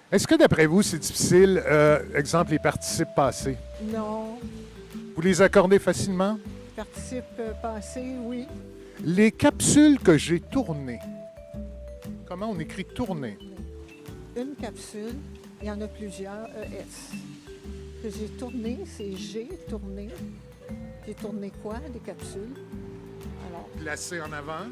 Est-ce que d'après vous, c'est difficile, exemple, les participes passés? Non. Vous les accordez facilement? Participe passé, oui. Les capsules que j'ai tournées. Comment on écrit tourner? Une capsule, il y en a plusieurs, ES. Que j'ai tourné, c'est j'ai tourné. J'ai tourné quoi? Des capsules. Alors, Placé en avant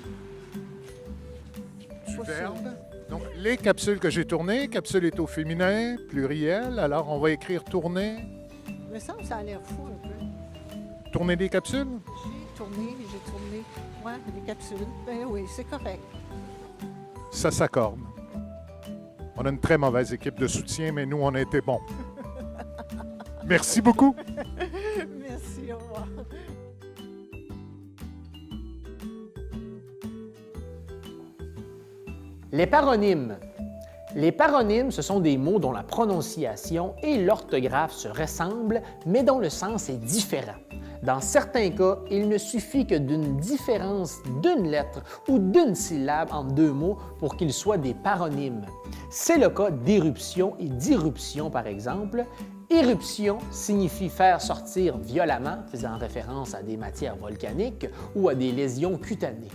du pas verbe. sûr. Donc, les capsules que j'ai tournées, capsule est au féminin, pluriel. Alors, on va écrire tourner. Il me semble que ça a l'air fou un peu. Tourner des capsules? J'ai tourné, ouais, des capsules. Ben oui, c'est correct. Ça s'accorde. On a une très mauvaise équipe de soutien, mais nous, on a été bons. Merci beaucoup. Merci, au revoir. Les paronymes. Les paronymes, ce sont des mots dont la prononciation et l'orthographe se ressemblent, mais dont le sens est différent. Dans certains cas, il ne suffit que d'une différence d'une lettre ou d'une syllabe entre deux mots pour qu'ils soient des paronymes. C'est le cas d'éruption et d'irruption, par exemple. Éruption signifie faire sortir violemment, faisant référence à des matières volcaniques ou à des lésions cutanées.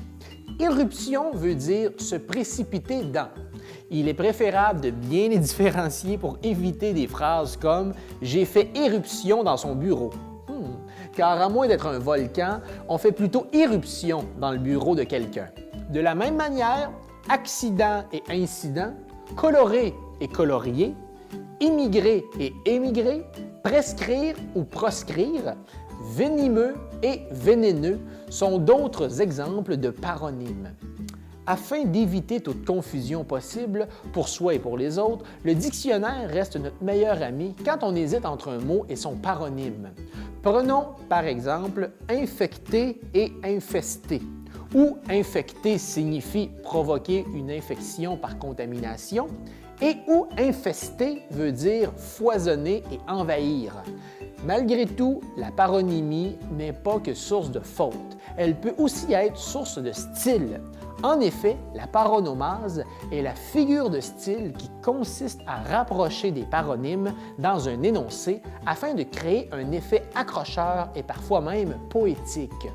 Irruption veut dire se précipiter dans. Il est préférable de bien les différencier pour éviter des phrases comme « J'ai fait éruption dans son bureau ». Car à moins d'être un volcan, on fait plutôt éruption dans le bureau de quelqu'un. De la même manière, accident et incident, coloré et colorier, immigrer et émigrer, prescrire ou proscrire, venimeux et vénéneux sont d'autres exemples de paronymes. Afin d'éviter toute confusion possible pour soi et pour les autres, le dictionnaire reste notre meilleur ami quand on hésite entre un mot et son paronyme. Prenons par exemple infecté et infesté, où infecté signifie provoquer une infection par contamination et où infesté veut dire foisonner et envahir. Malgré tout, la paronymie n'est pas que source de faute, elle peut aussi être source de style. En effet, la paronomase est la figure de style qui consiste à rapprocher des paronymes dans un énoncé afin de créer un effet accrocheur et parfois même poétique.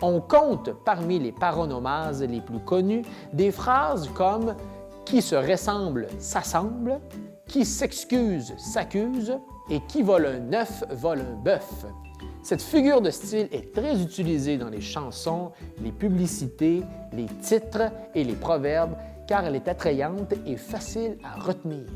On compte parmi les paronomases les plus connues des phrases comme « qui se ressemble s'assemble »,« qui s'excuse s'accuse » et « qui vole un œuf vole un bœuf ». Cette figure de style est très utilisée dans les chansons, les publicités, les titres et les proverbes car elle est attrayante et facile à retenir.